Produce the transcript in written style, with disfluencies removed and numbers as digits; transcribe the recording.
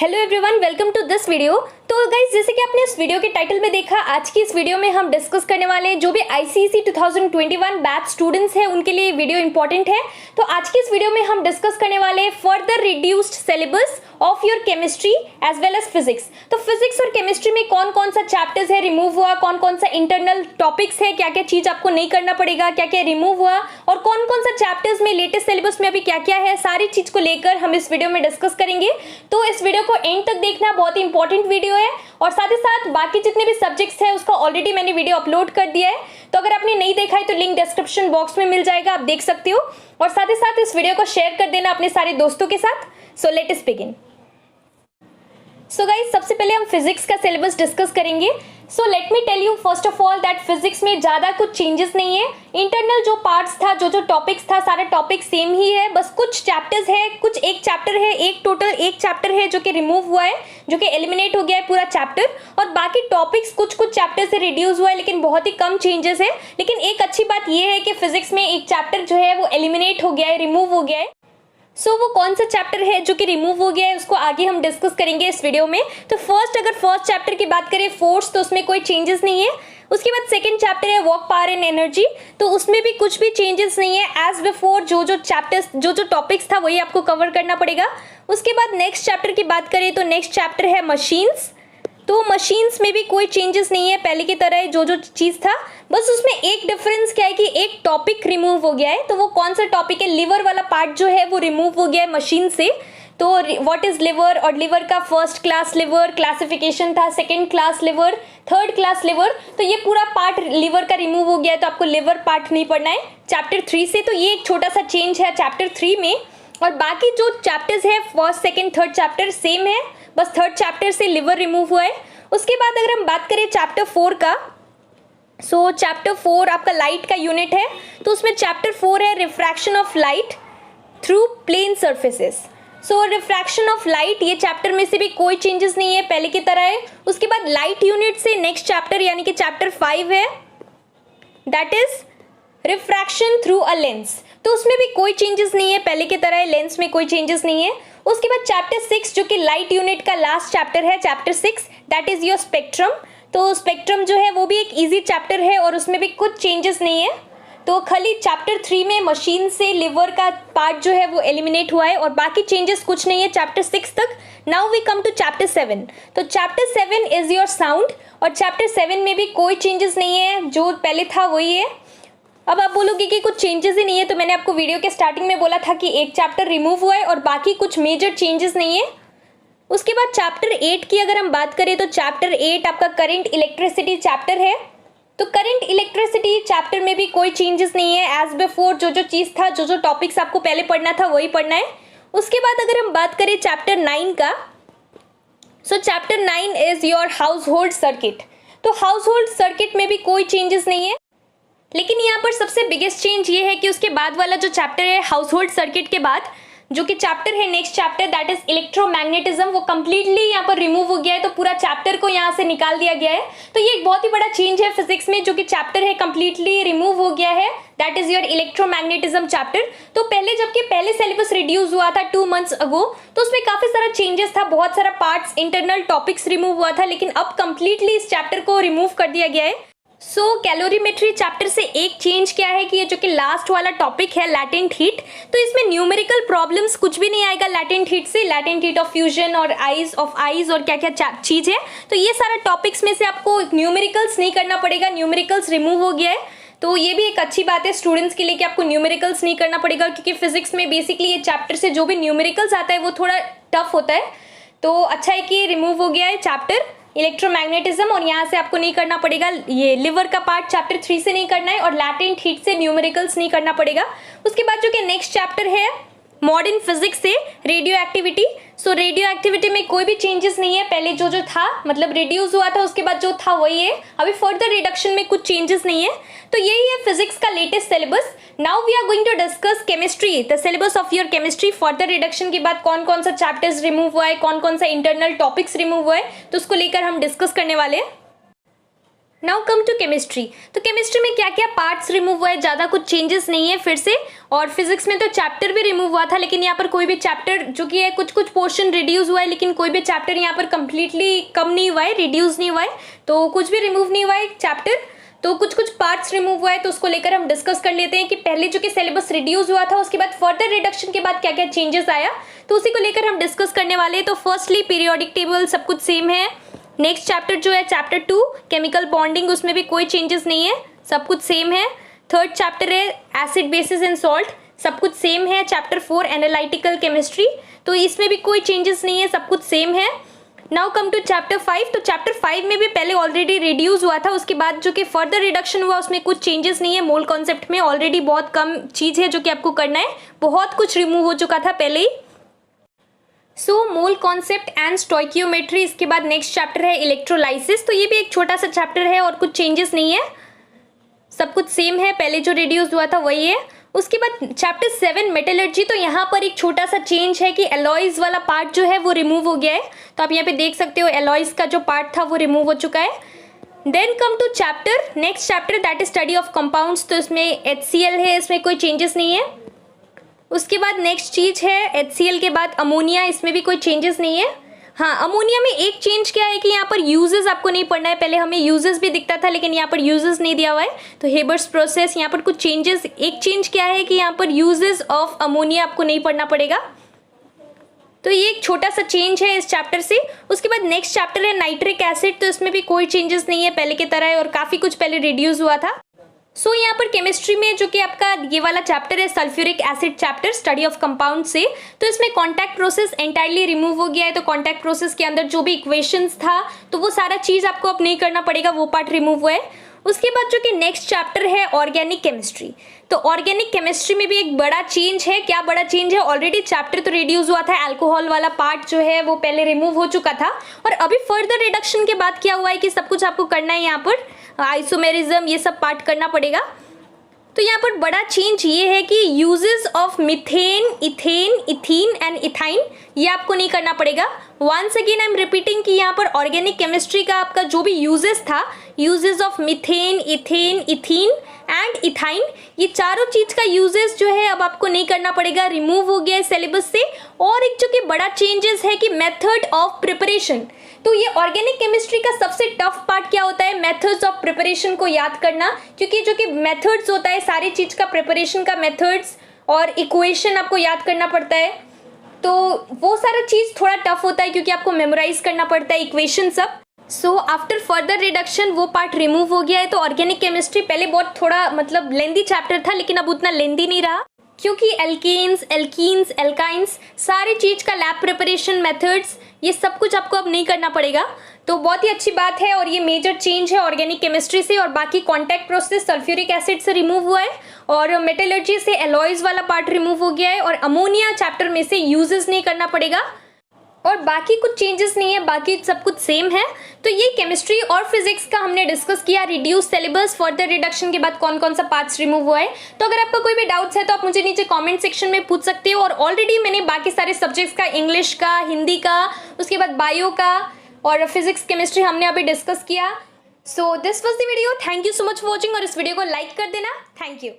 Hello everyone, welcome to this video. तो guys, जैसे कि आपने इस वीडियो के टाइटल में देखा, आज की इस वीडियो में हम डिस्कस करने वाले हैं जो भी आईसीएसई 2021 बैच स्टूडेंट्स हैं उनके लिए वीडियो इंपॉर्टेंट है। तो आज की इस वीडियो में हम डिस्कस करने वाले हैं further reduced syllabus of your chemistry as well as physics. तो फिजिक्स और केमिस्ट्री में कौन कौन सा चैप्टर्स है रिमूव हुआ, कौन कौन सा इंटरनल टॉपिक्स है, क्या क्या चीज आपको नहीं करना पड़ेगा, क्या क्या रिमूव हुआ और कौन कौन सा चैप्टर्स में लेटेस्ट सिलेबस में अभी क्या क्या है, सारी चीज को लेकर हम इस वीडियो में डिस्कस करेंगे। तो इस वीडियो को एंड तक देखना, बहुत ही इंपॉर्टेंट वीडियो है। और साथ ही साथ बाकी जितने भी सब्जेक्ट्स है उसका ऑलरेडी मैंने वीडियो अपलोड कर दिया है, तो अगर आपने नहीं देखा है तो लिंक डिस्क्रिप्शन बॉक्स में मिल जाएगा, आप देख सकते हो। और साथ ही साथ इस वीडियो को शेयर कर देना अपने सारे दोस्तों के साथ। So let us begin. So guys, सबसे पहले हम फिजिक्स का सिलेबस डिस्कस करेंगे। So let me tell you first of all that physics में ज्यादा कुछ चेंजेस नहीं है। इंटरनल जो पार्ट्स था, जो टॉपिक्स था, सारा टॉपिक सेम ही है। बस कुछ चैप्टर्स है, कुछ एक चैप्टर है, एक चैप्टर है जो कि रिमूव हुआ है, जो कि एलिमिनेट हो गया है पूरा चैप्टर। और बाकी टॉपिक्स कुछ चैप्टर से रिड्यूस हुआ है, लेकिन बहुत ही कम चेंजेस है। लेकिन एक अच्छी बात यह है कि फिजिक्स में एक चैप्टर जो है वो एलिमिनेट हो गया है, रिमूव हो गया है। सो वो कौन सा चैप्टर है जो कि रिमूव हो गया है उसको आगे हम डिस्कस करेंगे इस वीडियो में। तो अगर फर्स्ट चैप्टर की बात करें फोर्स, तो उसमें कोई चेंजेस नहीं है। उसके बाद सेकंड चैप्टर है वर्क, पावर एंड एनर्जी, तो उसमें भी कुछ भी चेंजेस नहीं है। एज बिफोर जो चैप्टर्स जो टॉपिक्स था वही आपको कवर करना पड़ेगा। उसके बाद नेक्स्ट चैप्टर की बात करें तो नेक्स्ट चैप्टर है मशीन्स। तो मशीन्स में भी कोई चेंजेस नहीं है, पहले की तरह जो चीज था। बस उसमें एक डिफरेंस क्या है कि एक टॉपिक रिमूव हो गया है। तो वो कौन सा टॉपिक है? लिवर वाला पार्ट जो है वो रिमूव हो गया है मशीन से। तो व्हाट इज लिवर, और लिवर का फर्स्ट क्लास लिवर क्लासिफिकेशन था, second class liver, third class liver, तो ये पूरा पार्ट लिवर का रिमूव हो गया है। तो आपको लिवर पार्ट नहीं पढ़ना है चैप्टर 3 से। तो ये एक छोटा सा चेंज है चैप्टर 3 में। और बाकी जो चैप्टर्स है first, second, third chapter same है, बस थर्ड चैप्टर से लिवर रिमूव हुआ है। उसके बाद अगर हम बात करें चैप्टर 4 का, सो चैप्टर 4 आपका लाइट का यूनिट है। तो उसमें चैप्टर 4 है refraction of light through plane surfaces. So refraction of light, ये चैप्टर में से भी कोई चेंजेस नहीं है, पहले की तरह है। उसके बाद लाइट यूनिट से नेक्स्ट चैप्टर यानी कि चैप्टर 5 है, that is refraction through a lens. तो उसमें भी कोई चेंजेस नहीं है, पहले की तरह है, लेंस में कोई चेंजेस नहीं है। उसके बाद चैप्टर 6 जो कि लाइट यूनिट का लास्ट चैप्टर है, chapter 6 that is your spectrum. तो स्पेक्ट्रम जो है वो भी एक इजी चैप्टर है और उसमें भी कुछ चेंजेस नहीं है। तो खाली चैप्टर 3 में मशीन से लिवर का पार्ट जो है वो एलिमिनेट हुआ है और बाकी चेंजेस कुछ नहीं है चैप्टर 6 तक। Now we come to chapter 7। तो चैप्टर 7 इज योर साउंड, और चैप्टर 7 में भी कोई चेंजेस नहीं है, जो पहले था वही है। अब आप बोलोगे कि कुछ चेंजेस ही नहीं है, तो मैंने आपको वीडियो के स्टार्टिंग में बोला था कि एक चैप्टर रिमूव हुआ है और बाकी कुछ मेजर चेंजेस नहीं है। उसके बाद चैप्टर 8 की अगर हम बात करें तो चैप्टर 8 आपका करंट इलेक्ट्रिसिटी चैप्टर है। तो करंट इलेक्ट्रिसिटी चैप्टर में भी कोई चेंजेस नहीं है, एज बिफोर जो चीज था, जो टॉपिक्स आपको पहले पढ़ना था वही पढ़ना है। उसके बाद अगर हम बात करें चैप्टर 9 का, सो chapter 9 is your house hold circuit. तो हाउस होल्ड सर्किट में भी कोई चेंजेस नहीं है, लेकिन यहाँ पर सबसे बिगेस्ट चेंज ये है कि उसके बाद वाला जो चैप्टर है हाउस होल्ड सर्किट के बाद जो कि चैप्टर है next chapter that is electromagnetism, वो कंप्लीटली यहाँ पर रिमूव हो गया है। तो पूरा चैप्टर को यहाँ से निकाल दिया गया है। तो ये एक बहुत ही बड़ा चेंज है फिजिक्स में, जो कि चैप्टर है कंप्लीटली रिमूव हो गया है, that is your electromagnetism chapter. तो पहले सिलेबस रिड्यूस हुआ था 2 months अगो, तो उसमें काफी सारा चेंजेस था, बहुत सारा पार्ट्स, इंटरनल टॉपिक्स रिमूव हुआ था, लेकिन अब कंप्लीटली इस चैप्टर को रिमूव कर दिया गया है। सो कैलोरीमेट्री चैप्टर से एक चेंज क्या है कि ये जो कि लास्ट वाला टॉपिक है लैटेंट हीट, तो इसमें न्यूमेरिकल प्रॉब्लम्स कुछ भी नहीं आएगा लैटेंट हीट से, लैटेंट हीट ऑफ फ्यूजन और आइज और क्या क्या चीज है। तो ये सारा टॉपिक्स में से आपको न्यूमेरिकल्स नहीं करना पड़ेगा, न्यूमेरिकल्स रिमूव हो गया है। तो ये भी एक अच्छी बात है स्टूडेंट्स के लिए कि आपको न्यूमेरिकल्स नहीं करना पड़ेगा, क्योंकि फिजिक्स में बेसिकली ये चैप्टर से जो भी न्यूमेरिकल्स आता है वो थोड़ा टफ होता है। तो अच्छा है कि रिमूव हो गया है चैप्टर इलेक्ट्रोमैग्नेटिज्म, और यहाँ से आपको नहीं करना पड़ेगा, ये लिवर का पार्ट चैप्टर 3 से नहीं करना है और लैटेंट हीट से न्यूमेरिकल्स नहीं करना पड़ेगा। उसके बाद जो कि नेक्स्ट चैप्टर है मॉडर्न फिजिक्स से रेडियो एक्टिविटी। सो रेडियो एक्टिविटी में कोई भी चेंजेस नहीं है, पहले जो था मतलब रिड्यूस हुआ था, उसके बाद जो था वही है, अभी फर्दर रिडक्शन में कुछ चेंजेस नहीं है। तो यही है फिजिक्स का latest syllabus. Now we are going to discuss chemistry, the syllabus of your chemistry. Further reduction के बाद कौन कौन सा चैप्टर्स रिमूव हुआ है, कौन कौन सा इंटरनल टॉपिक्स रिमूव हुआ है, तो उसको लेकर हम डिस्कस करने वाले हैं। Now come to chemistry. तो केमिस्ट्री में क्या क्या पार्ट्स रिमूव हुआ है, ज़्यादा कुछ चेंजेस नहीं है फिर से। और फिजिक्स में तो चैप्टर भी रिमूव हुआ था, लेकिन यहाँ पर कोई भी चैप्टर जो कि है कुछ कुछ पोर्शन रिड्यूस हुआ है, लेकिन कोई भी चैप्टर यहाँ पर कंप्लीटली कम नहीं हुआ है, रिड्यूस नहीं हुआ है, तो कुछ भी रिमूव नहीं हुआ है चैप्टर। तो कुछ कुछ पार्ट्स रिमूव हुआ है, तो उसको लेकर हम डिस्कस कर लेते हैं कि पहले जो कि सिलेबस रिड्यूस हुआ था उसके बाद फर्दर रिडक्शन के बाद क्या क्या चेंजेस आया, तो उसी को लेकर हम डिस्कस करने वाले हैं। तो फर्स्टली पीरियोडिक टेबल सब कुछ सेम है। नेक्स्ट चैप्टर जो है चैप्टर 2 केमिकल बॉन्डिंग, उसमें भी कोई चेंजेस नहीं है, सब कुछ सेम है। थर्ड चैप्टर है एसिड बेसिस एंड सॉल्ट, सब कुछ सेम है। चैप्टर 4 एनालिटिकल केमिस्ट्री, तो इसमें भी कोई चेंजेस नहीं है, सब कुछ सेम है। Now come to chapter 5। तो चैप्टर 5 में भी पहले ऑलरेडी रिड्यूस हुआ था, उसके बाद जो कि फर्दर रिडक्शन हुआ उसमें कुछ चेंजेस नहीं है। मोल कॉन्सेप्ट में ऑलरेडी बहुत कम चीज है जो कि आपको करना है, बहुत कुछ रिमूव हो चुका था पहले ही। सो मोल कॉन्सेप्ट एंड स्टोइकियोमेट्री, इसके बाद नेक्स्ट चैप्टर है इलेक्ट्रोलाइसिस। तो ये भी एक छोटा सा चैप्टर है और कुछ चेंजेस नहीं है, सब कुछ सेम है, पहले जो रिड्यूस हुआ था वही है। उसके बाद चैप्टर 7 मेटलर्जी, तो यहाँ पर एक छोटा सा चेंज है कि एलॉयज वाला पार्ट जो है वो रिमूव हो गया है, तो आप यहाँ पे देख सकते हो एलॉयज का जो पार्ट था वो रिमूव हो चुका है। Then come to chapter next chapter that is study of compounds, तो इसमें HCl है, इसमें कोई चेंजेस नहीं है। उसके बाद नेक्स्ट चीज है HCl के बाद अमोनिया, इसमें भी कोई चेंजेस नहीं है। हाँ, अमोनिया में एक चेंज क्या है कि यहाँ पर यूजेस आपको नहीं पढ़ना है, पहले हमें यूजेस भी दिखता था लेकिन यहाँ पर यूजेस नहीं दिया हुआ है, तो हेबर्स प्रोसेस यहाँ पर कुछ चेंजेस। एक चेंज क्या है कि यहाँ पर यूजेस ऑफ अमोनिया आपको नहीं पढ़ना पड़ेगा, तो ये एक छोटा सा चेंज है इस चैप्टर से। उसके बाद नेक्स्ट चैप्टर है नाइट्रिक एसिड, तो इसमें भी कोई चेंजेस नहीं है, पहले की तरह है और काफी कुछ पहले रिड्यूस हुआ था। सो यहाँ पर केमिस्ट्री में जो कि आपका ये वाला चैप्टर है sulphuric acid chapter study of compound से, तो इसमें कॉन्टैक्ट प्रोसेस एंटायरली रिमूव हो गया है। तो कॉन्टैक्ट प्रोसेस के अंदर जो भी इक्वेशंस था तो वो सारा चीज आपको अब नहीं करना पड़ेगा, वो पार्ट रिमूव हुआ है। उसके बाद जो कि नेक्स्ट चैप्टर है ऑर्गेनिक केमिस्ट्री, तो ऑर्गेनिक केमिस्ट्री में भी एक बड़ा चेंज है। क्या बड़ा चेंज है, ऑलरेडी चैप्टर तो रिड्यूस हुआ था, अल्कोहल वाला पार्ट जो है वो पहले रिमूव हो चुका था, और अभी फर्दर रिडक्शन के बाद क्या हुआ है कि सब कुछ आपको करना है, यहाँ पर आइसोमेरिज्म ये सब पार्ट करना पड़ेगा। तो यहाँ पर बड़ा चेंज ये है कि uses of methane, ethane, ethene and ethyne ये आपको नहीं करना पड़ेगा। Once again I am repeating कि यहाँ पर ऑर्गेनिक केमिस्ट्री का आपका जो भी यूजेस था, uses of methane, ethane, ethene and ethyne, ये चारों चीज का यूजेस जो है अब आपको नहीं करना पड़ेगा, रिमूव हो गया है सिलेबस से। और एक जो कि बड़ा चेंजेस है कि मेथड ऑफ प्रिपरेशन, तो ये ऑर्गेनिक केमिस्ट्री का सबसे टफ पार्ट क्या होता है, मेथड्स ऑफ प्रिपरेशन को याद करना, क्योंकि जो कि मेथड्स होता है सारी चीज का प्रिपरेशन का मेथड्स और इक्वेशन आपको याद करना पड़ता है, तो वो सारा चीज थोड़ा टफ होता है क्योंकि आपको मेमोराइज करना पड़ता है इक्वेशन सब। सो आफ्टर फर्दर रिडक्शन वो पार्ट रिमूव हो गया है। तो ऑर्गेनिक केमिस्ट्री पहले बहुत थोड़ा मतलब लेंदी चैप्टर था, लेकिन अब उतना लेंदी नहीं रहा, क्योंकि एल्केन्स, एल्कीन्स, एल्काइंस सारी चीज का लैब प्रिपरेशन मेथड्स ये सब कुछ आपको अब नहीं करना पड़ेगा, तो बहुत ही अच्छी बात है और ये मेजर चेंज है ऑर्गेनिक केमिस्ट्री से। और बाकी कॉन्टैक्ट प्रोसेस सल्फ्यूरिक एसिड से रिमूव हुआ है, और मेटलर्जी से एलॉयज वाला पार्ट रिमूव हो गया है, और अमोनिया चैप्टर में से यूजेस नहीं करना पड़ेगा, और बाकी कुछ चेंजेस नहीं है, बाकी सब कुछ सेम है। तो ये केमिस्ट्री और फिजिक्स का हमने डिस्कस किया, रिड्यूस सिलेबस, फर्दर रिडक्शन के बाद कौन कौन सा पार्ट्स रिमूव हुआ है। तो अगर आपका कोई भी डाउट्स है तो आप मुझे नीचे कमेंट सेक्शन में पूछ सकते हो, और ऑलरेडी मैंने बाकी सारे सब्जेक्ट्स का, इंग्लिश का, हिंदी का, उसके बाद बायो का और फिजिक्स केमिस्ट्री हमने अभी डिस्कस किया। So this was the video, thank you so much for watching, और इस वीडियो को लाइक कर देना, थैंक यू।